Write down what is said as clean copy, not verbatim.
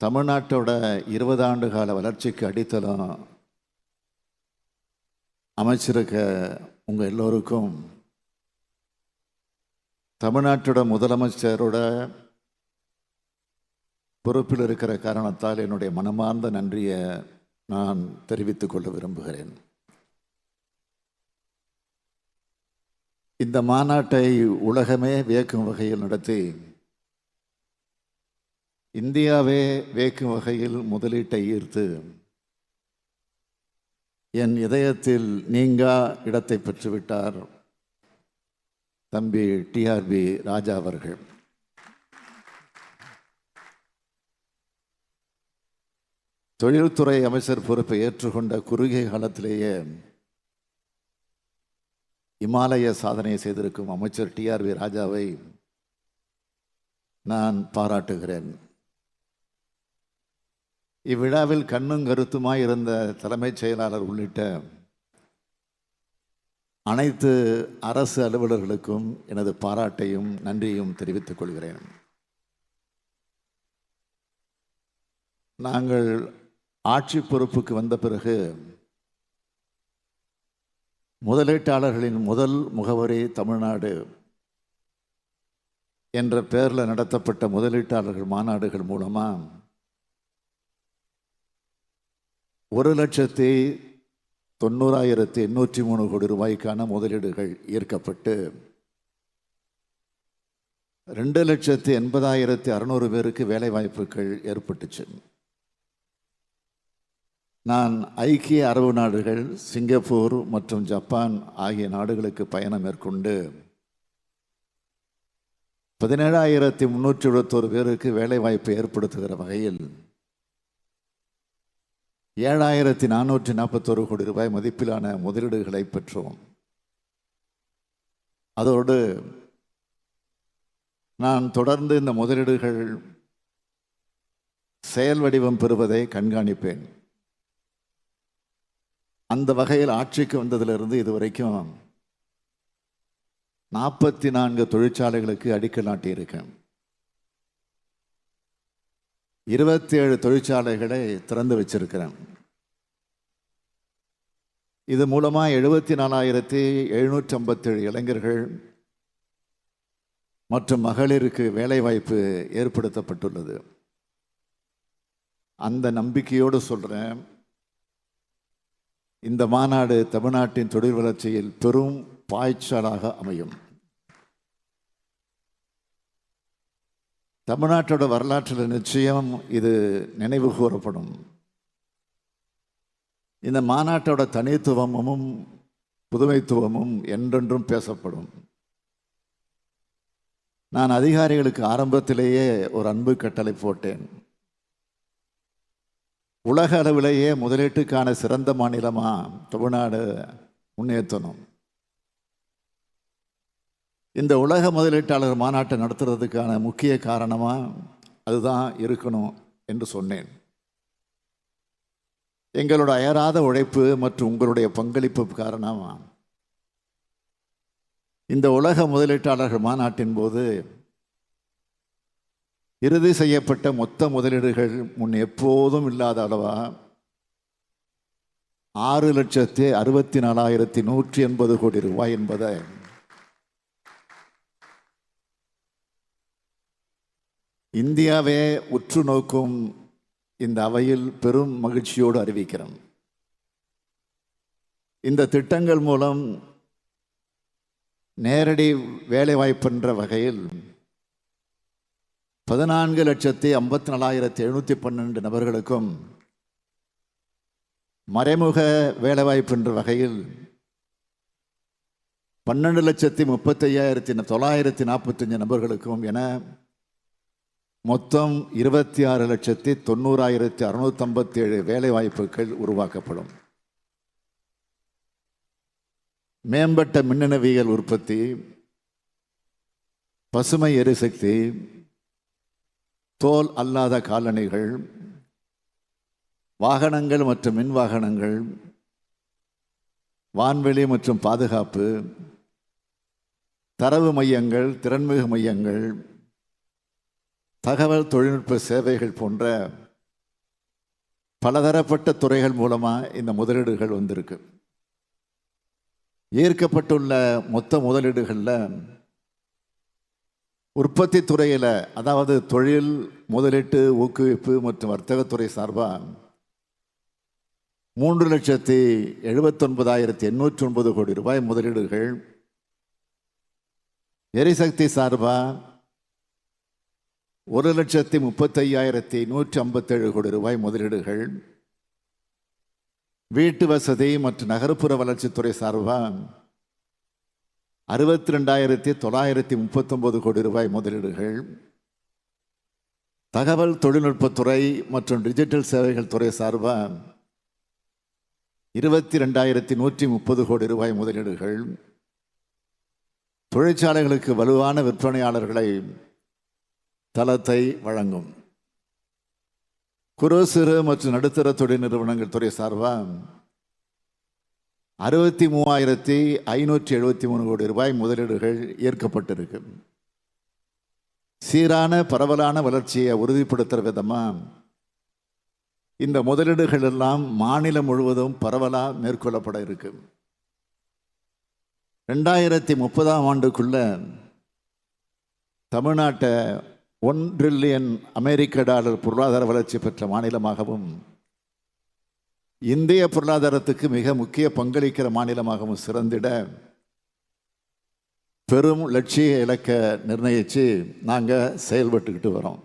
தமிழ்நாட்டோட 20 ஆண்டு கால வளர்ச்சிக்கு அடித்தளம் அமைச்சிருக்க உங்கள் எல்லோருக்கும் தமிழ்நாட்டோட முதலமைச்சரோட பொறுப்பில் இருக்கிற காரணத்தால் என்னுடைய மனமார்ந்த நன்றியை நான் தெரிவித்துக் கொள்ள விரும்புகிறேன். இந்த மாநாட்டை உலகமே வியக்கும் வகையில் நடத்தி இந்தியாவே வியக்கும் வகையில் முதலீட்டை ஈர்த்து என் இதயத்தில் நீங்கா இடத்தை பெற்றுவிட்டார் தம்பி டிஆர்பி ராஜா அவர்கள். தொழில்துறை அமைச்சர் பொறுப்பை ஏற்றுக்கொண்ட குறுகிய காலத்திலேயே இமாலய சாதனை செய்திருக்கும் அமைச்சர் டிஆர்பி ராஜாவை நான் பாராட்டுகிறேன். இவ்விழாவில் கண்ணும் கருத்துமாய் இருந்த தலைமைச் செயலாளர் உள்ளிட்ட அனைத்து அரசு அலுவலர்களுக்கும் எனது பாராட்டையும் நன்றியும் தெரிவித்துக் கொள்கிறேன். நாங்கள் ஆட்சி பொறுப்புக்கு வந்த பிறகு முதலீட்டாளர்களின் முதல் முகவரி தமிழ்நாடு என்ற பெயரில் நடத்தப்பட்ட முதலீட்டாளர்கள் மாநாடுகள் மூலமாக 1,90,803 கோடி ரூபாய்க்கான முதலீடுகள் ஈர்க்கப்பட்டு 2,80,600 பேருக்கு வேலைவாய்ப்புகள் ஏற்பட்டுச்சு. நான் ஐக்கிய அரபு நாடுகள், சிங்கப்பூர் மற்றும் ஜப்பான் ஆகிய நாடுகளுக்கு பயணம் மேற்கொண்டு 17,371 பேருக்கு வேலைவாய்ப்பை ஏற்படுத்துகிற வகையில் 7,441 கோடி ரூபாய் மதிப்பிலான முதலீடுகளை பெற்றோம். அதோடு நான் தொடர்ந்து இந்த முதலீடுகள் செயல் வடிவம் பெறுவதை கண்காணிப்பேன். அந்த வகையில் ஆட்சிக்கு வந்ததிலிருந்து இதுவரைக்கும் 44 தொழிற்சாலைகளுக்கு அடிக்கல் நாட்டியிருக்கேன். 27 தொழிற்சாலைகளை திறந்து வச்சிருக்கிறேன். இது மூலமாக 74,757 இளைஞர்கள் மற்றும் மகளிருக்கு வேலைவாய்ப்பு ஏற்படுத்தப்பட்டுள்ளது. அந்த நம்பிக்கையோடு சொல்கிறேன், இந்த மாநாடு தமிழ்நாட்டின் தொழில் வளர்ச்சியில் பெரும் பாய்ச்சலாக அமையும். தமிழ்நாட்டோட வரலாற்றில் நிச்சயம் இது நினைவு கூறப்படும். இந்த மாநாட்டோட தனித்துவமும் புதுமைத்துவமும் என்றென்றும் பேசப்படும். நான் அதிகாரிகளுக்கு ஆரம்பத்திலேயே ஒரு அன்பு கட்டளை போட்டேன். உலக அளவிலேயே முதலீட்டுக்கான சிறந்த மாநிலமாக தமிழ்நாடு முன்னேற்றணும். இந்த உலக முதலீட்டாளர் மாநாட்டை நடத்துறதுக்கான முக்கிய காரணமாக அதுதான் இருக்கணும் என்று சொன்னேன். எங்களோட அயராத உழைப்பு மற்றும் உங்களுடைய பங்களிப்பு காரணமாக இந்த உலக முதலீட்டாளர்கள் மாநாட்டின் போது இறுதி செய்யப்பட்ட மொத்த முதலீடுகள் முன் எப்போதும் இல்லாத அளவா 6,64,180 கோடி ரூபாய் என்பதை இந்தியாவே உற்று நோக்கும் இந்த அவையில் பெரும் மகிழ்ச்சியோடு அறிவிக்கிறோம். இந்த திட்டங்கள் மூலம் நேரடி வேலைவாய்ப்புன்ற வகையில் 14,54,712 நபர்களுக்கும் மறைமுக வேலைவாய்ப்பு என்ற வகையில் 12,35,945 நபர்களுக்கும் என மொத்தம் 26,90,657 வேலைவாய்ப்புகள் உருவாக்கப்படும். மேம்பட்ட மின்னணுவியல் உற்பத்தி, பசுமை எரிசக்தி, தோல் அல்லாத காலணிகள், வாகனங்கள் மற்றும் மின் வாகனங்கள், வான்வெளி மற்றும் பாதுகாப்பு, தரவு மையங்கள், திறன்மிகு மையங்கள், தகவல் தொழில்நுட்ப சேவைகள் போன்ற பலதரப்பட்ட துறைகள் மூலமாக இந்த முதலீடுகள் வந்திருக்கு. ஏற்கப்பட்டுள்ள மொத்த முதலீடுகளில் உற்பத்தி துறையில், அதாவது தொழில் முதலீட்டு ஊக்குவிப்பு மற்றும் வர்த்தகத்துறை சார்பாக 3,79,809 கோடி ரூபாய் முதலீடுகள், எரிசக்தி சார்பாக 1,35,157 கோடி ரூபாய் முதலீடுகள், வீட்டு வசதி மற்றும் நகர்ப்புற வளர்ச்சித்துறை சார்பாக 62,939 கோடி ரூபாய் முதலீடுகள், தகவல் தொழில்நுட்பத்துறை மற்றும் டிஜிட்டல் சேவைகள் துறை சார்பாக 22,130 கோடி ரூபாய் முதலீடுகள், தொழிற்சாலைகளுக்கு வலுவான விற்பனையாளர்களை தளத்தை வழங்கும் குறு சிறு மற்றும் நடுத்தர தொழில் நிறுவனங்கள் துறை சார்பாக 63,573 கோடி ரூபாய் முதலீடுகள் ஏற்கப்பட்டிருக்கு. சீரான பரவலான வளர்ச்சியை உறுதிப்படுத்துகிற விதமாக இந்த முதலீடுகள் எல்லாம் மாநிலம் முழுவதும் பரவலாக மேற்கொள்ளப்பட இருக்கு. 2030ஆம் ஆண்டுக்குள்ள தமிழ்நாட்டை $1 டிரில்லியன் அமெரிக்க டாலர் பொருளாதார வளர்ச்சி பெற்ற மாநிலமாகவும், இந்திய பொருளாதாரத்துக்கு மிக முக்கிய பங்களிக்கிற மாநிலமாகவும் சிறந்திட பெரும் லட்சிய இலக்கை நிர்ணயித்து நாங்கள் செயல்பட்டுக்கிட்டு வரோம்.